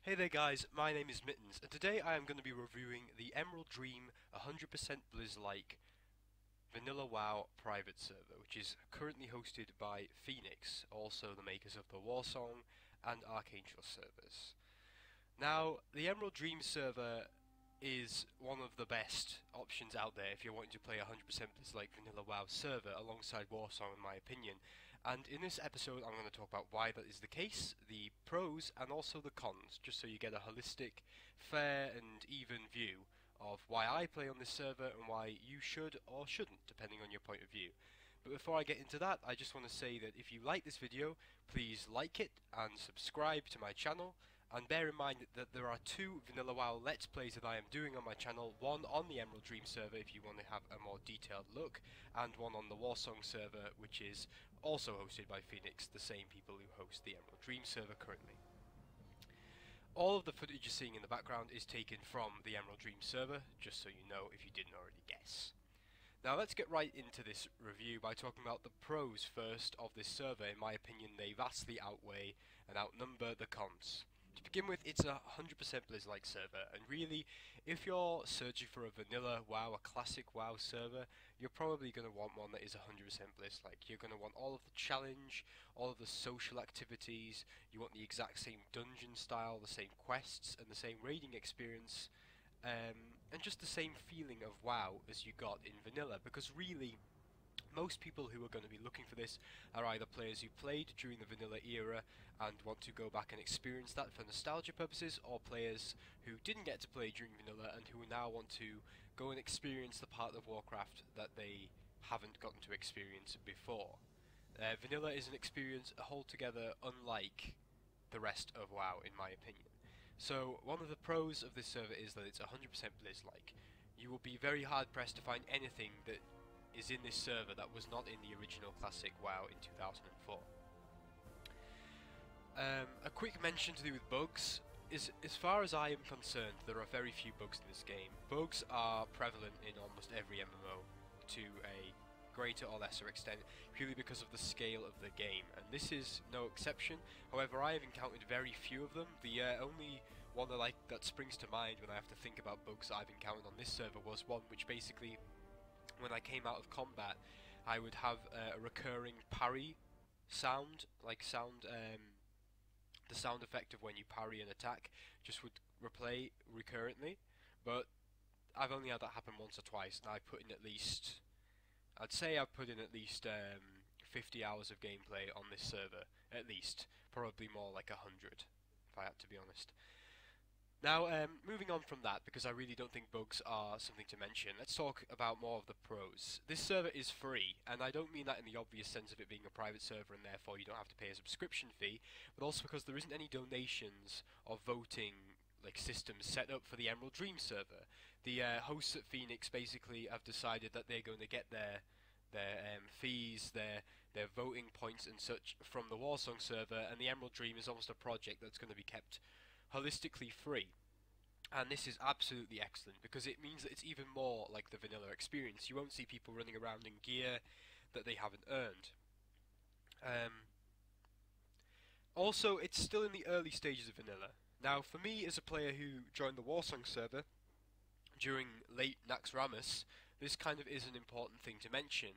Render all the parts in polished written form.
Hey there guys, my name is Mittens, and today I am going to be reviewing the Emerald Dream 100% Blizz-like Vanilla WoW private server, which is currently hosted by Feenix, also the makers of the Warsong and Archangel servers. Now, the Emerald Dream server is one of the best options out there if you're wanting to play 100% Blizz-like Vanilla WoW server alongside Warsong in my opinion. And in this episode I'm going to talk about why that is the case, the pros and also the cons, just so you get a holistic, fair and even view of why I play on this server and why you should or shouldn't, depending on your point of view. But before I get into that, I just want to say that if you like this video, please like it and subscribe to my channel. And bear in mind that there are two Vanilla WoW Let's Plays that I am doing on my channel, one on the Emerald Dream server if you want to have a more detailed look, and one on the Warsong server which is also hosted by Feenix, the same people who host the Emerald Dream server currently. All of the footage you're seeing in the background is taken from the Emerald Dream server, just so you know if you didn't already guess. Now let's get right into this review by talking about the pros first of this server. In my opinion, they vastly outweigh and outnumber the cons. To begin with, it's a 100% Blizz-like server, and really, if you're searching for a vanilla WoW, a classic WoW server, you're probably going to want one that is 100% Blizz-like. You're going to want all of the challenge, all of the social activities, you want the exact same dungeon style, the same quests, and the same raiding experience, and just the same feeling of WoW as you got in vanilla, because really, most people who are going to be looking for this are either players who played during the vanilla era and want to go back and experience that for nostalgia purposes, or players who didn't get to play during vanilla and who now want to go and experience the part of Warcraft that they haven't gotten to experience before. Vanilla is an experience altogether unlike the rest of WoW in my opinion. So one of the pros of this server is that it's 100% Blizz-like. You will be very hard pressed to find anything that is in this server that was not in the original classic WoW in 2004. A quick mention to do with bugs is, as far as I am concerned, there are very few bugs in this game. Bugs are prevalent in almost every MMO to a greater or lesser extent, purely because of the scale of the game, and this is no exception. However, I have encountered very few of them. The only one that springs to mind when I have to think about bugs that I've encountered on this server was one which basically, when I came out of combat, I would have a recurring parry sound, the sound effect of when you parry an attack just would replay recurrently, but I've only had that happen once or twice, and I'd say I've put in at least 50 hours of gameplay on this server, at least, probably more like 100, if I had to be honest. Now, moving on from that, because I really don't think bugs are something to mention, let's talk about more of the pros. This server is free, and I don't mean that in the obvious sense of it being a private server and therefore you don't have to pay a subscription fee, but also because there isn't any donations or voting systems set up for the Emerald Dream server. The hosts at Feenix basically have decided that they're going to get their fees, their voting points and such from the Warsong server, and the Emerald Dream is almost a project that's going to be kept holistically free. And this is absolutely excellent because it means that it's even more like the vanilla experience. You won't see people running around in gear that they haven't earned. Also, it's still in the early stages of vanilla. Now, for me as a player who joined the Warsong server during late Naxxramas, this kind of is an important thing to mention.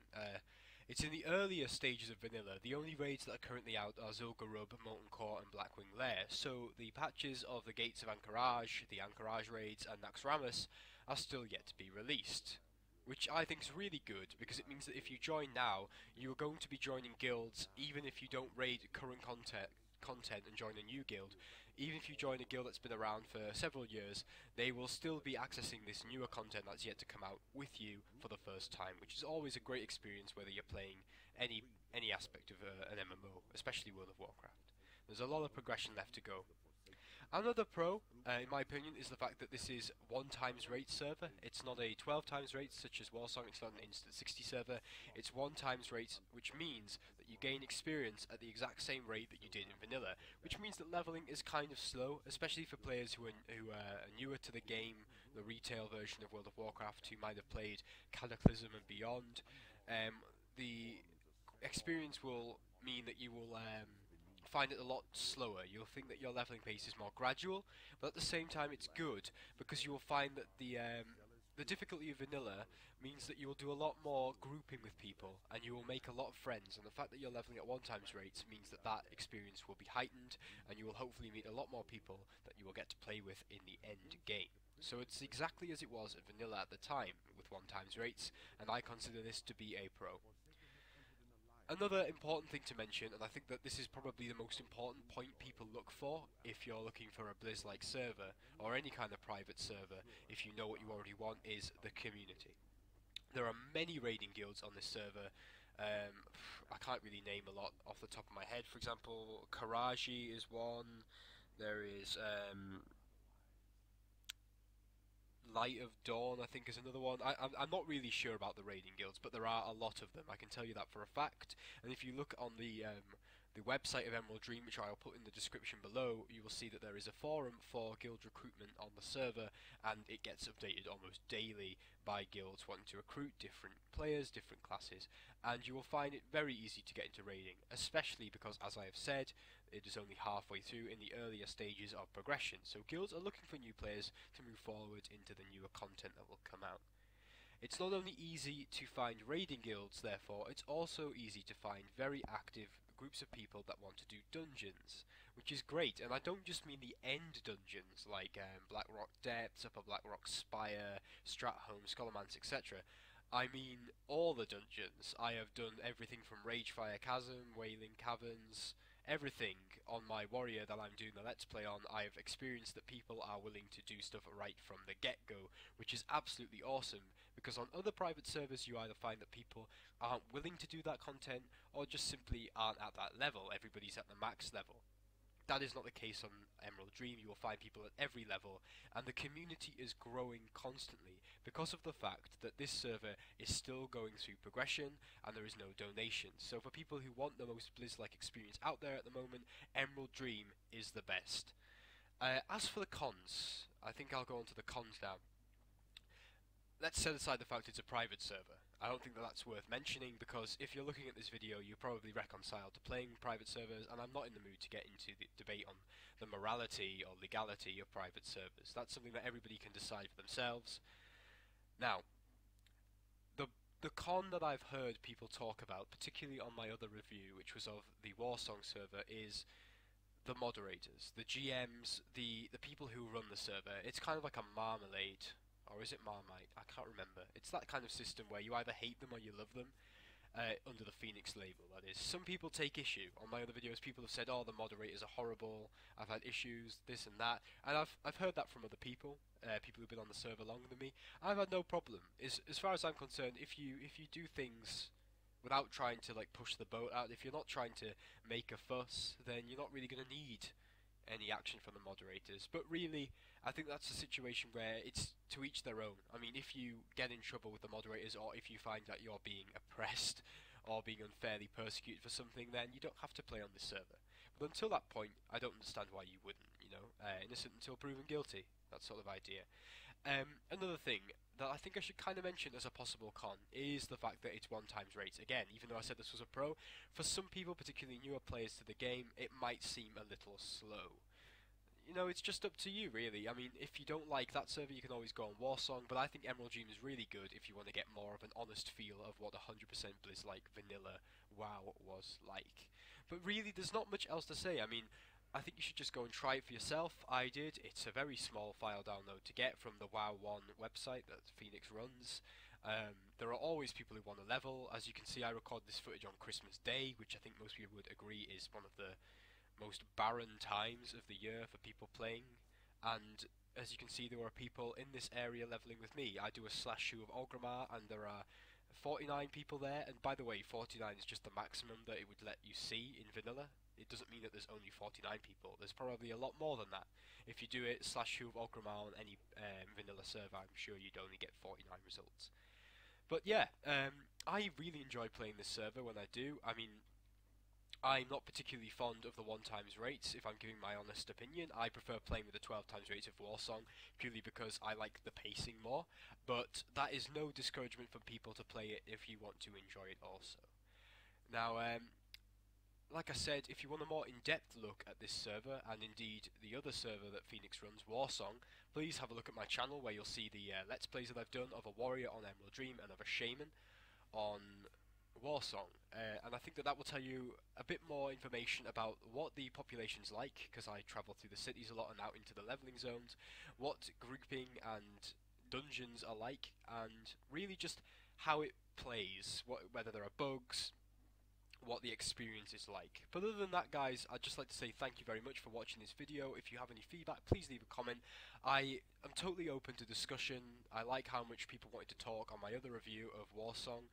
It's in the earlier stages of vanilla. The only raids that are currently out are Zul'Gurub, Molten Core and Blackwing Lair, so the patches of the Gates of Anchorage, the Anchorage raids and Naxxramas are still yet to be released, which I think is really good because it means that if you join now, you are going to be joining guilds even if you don't raid current content and join a new guild. Even if you join a guild that's been around for several years, they will still be accessing this newer content that's yet to come out with you for the first time, which is always a great experience whether you're playing any aspect of an MMO, especially World of Warcraft. There's a lot of progression left to go. Another pro, in my opinion, is the fact that this is 1 times rate server. It's not a 12 times rate such as Warsong, it's not an instant 60 server. It's 1 times rate, which means that you gain experience at the exact same rate that you did in vanilla, which means that leveling is kind of slow, especially for players who are newer to the game, the retail version of World of Warcraft, who might have played Cataclysm and beyond. The experience will mean that you will find it a lot slower. You'll think that your leveling pace is more gradual, but at the same time it's good because you will find that the difficulty of vanilla means that you will do a lot more grouping with people and you will make a lot of friends, and the fact that you're leveling at 1x rates means that that experience will be heightened and you will hopefully meet a lot more people that you will get to play with in the end game. So it's exactly as it was at vanilla at the time with 1x rates, and I consider this to be a pro. Another important thing to mention, and I think that this is probably the most important point people look for if you're looking for a Blizz-like server, or any kind of private server, if you know what you already want, is the community. There are many raiding guilds on this server. I can't really name a lot off the top of my head. For example, Karaji is one. There is Light of Dawn, I think, is another one. I'm not really sure about the raiding guilds, but there are a lot of them. I can tell you that for a fact. And if you look on the website of Emerald Dream, which I'll put in the description below, you will see that there is a forum for guild recruitment on the server, and it gets updated almost daily by guilds wanting to recruit different players, different classes, and you will find it very easy to get into raiding, especially because, as I have said, it is only halfway through in the earlier stages of progression, so guilds are looking for new players to move forward into the newer content that will come out. It's not only easy to find raiding guilds, therefore, it's also easy to find very active groups of people that want to do dungeons, which is great. And I don't just mean the end dungeons like Blackrock Depths, Upper Blackrock Spire, Stratholme, Scholarmance, etc. I mean all the dungeons. I have done everything from Ragefire Chasm, Wailing Caverns, everything on my warrior that I'm doing the Let's Play on. I've experienced that people are willing to do stuff right from the get-go, which is absolutely awesome, because on other private servers you either find that people aren't willing to do that content, or just simply aren't at that level. Everybody's at the max level. That is not the case on Emerald Dream. You will find people at every level, and the community is growing constantly because of the fact that this server is still going through progression and there is no donations. So for people who want the most Blizz-like experience out there at the moment, Emerald Dream is the best. As for the cons, I think I'll go on to the cons now. Let's set aside the fact it's a private server. I don't think that that's worth mentioning, because if you're looking at this video, you're probably reconciled to playing private servers, and I'm not in the mood to get into the debate on the morality or legality of private servers. That's something that everybody can decide for themselves. Now, the con that I've heard people talk about, particularly on my other review, which was of the Warsong server, is the moderators, the GMs, the people who run the server. It's kind of like a Marmalade. Or is it Marmite? I can't remember. It's that kind of system where you either hate them or you love them, under the Feenix label, that is. Some people take issue. On my other videos, people have said, oh, the moderators are horrible, I've had issues, this and that, and I've heard that from other people, people who've been on the server longer than me. I've had no problem. As far as I'm concerned, if you do things without trying to like push the boat out, if you're not trying to make a fuss, then you're not really going to need any action from the moderators. But really, I think that's a situation where it's to each their own. I mean, if you get in trouble with the moderators, or if you find that you're being oppressed or being unfairly persecuted for something, then you don't have to play on this server. But until that point, I don't understand why you wouldn't, you know. Innocent until proven guilty, that sort of idea. Another thing that I think I should kind of mention as a possible con is the fact that it's 1x rates. Again, even though I said this was a pro, for some people, particularly newer players to the game, it might seem a little slow. You know, it's just up to you, really. I mean, if you don't like that server, you can always go on Warsong, but I think Emerald Dream is really good if you want to get more of an honest feel of what 100% Blizz-like vanilla WoW was like. But really, there's not much else to say. I mean, I think you should just go and try it for yourself. I did. It's a very small file download to get from the WoW1 website that Feenix runs. There are always people who want to level. As you can see, I record this footage on Christmas Day, which I think most people would agree is one of the most barren times of the year for people playing. And as you can see, there are people in this area leveling with me. I do a slash shoe of Orgrimmar, and there are 49 people there. And by the way, 49 is just the maximum that it would let you see in vanilla. It doesn't mean that there's only 49 people. There's probably a lot more than that. If you do it slash shoe of Orgrimmar on any vanilla server, I'm sure you'd only get 49 results. But yeah, I really enjoy playing this server when I do. I mean, I'm not particularly fond of the 1x rates, if I'm giving my honest opinion. I prefer playing with the 12x rates of Warsong, purely because I like the pacing more, but that is no discouragement for people to play it if you want to enjoy it also. Now, like I said, if you want a more in-depth look at this server, and indeed the other server that Feenix runs, Warsong, please have a look at my channel where you'll see the Let's Plays that I've done of a warrior on Emerald Dream and of a shaman on Warsong. And I think that will tell you a bit more information about what the population's like, because I travel through the cities a lot and out into the leveling zones, what grouping and dungeons are like, and really just how it plays, whether there are bugs, what the experience is like. But other than that, guys, I'd just like to say thank you very much for watching this video. If you have any feedback, please leave a comment. I am totally open to discussion. I like how much people wanted to talk on my other review of Warsong.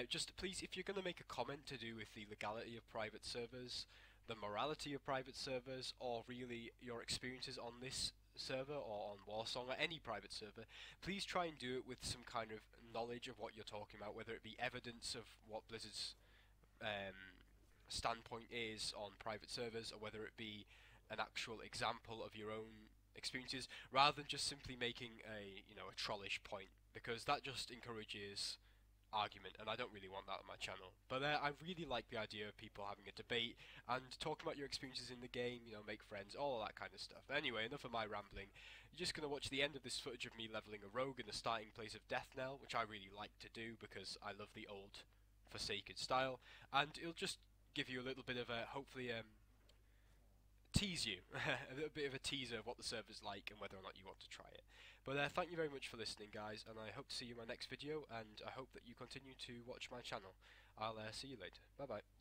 Just please, if you're going to make a comment to do with the legality of private servers, the morality of private servers, or really your experiences on this server or on Warsong or any private server, please try and do it with some kind of knowledge of what you're talking about, whether it be evidence of what Blizzard's standpoint is on private servers, or whether it be an actual example of your own experiences, rather than just simply making a a trollish point, because that just encourages argument, and I don't really want that on my channel. But I really like the idea of people having a debate and talking about your experiences in the game, make friends, all of that kind of stuff. Anyway, enough of my rambling. You're just going to watch the end of this footage of me leveling a rogue in the starting place of Deathnell, which I really like to do because I love the old Forsaken style, and it'll just give you a little bit of a, hopefully tease you, a little bit of a teaser of what the server's like and whether or not you want to try it. But thank you very much for listening, guys, and I hope to see you in my next video, and I hope that you continue to watch my channel. I'll see you later. Bye bye.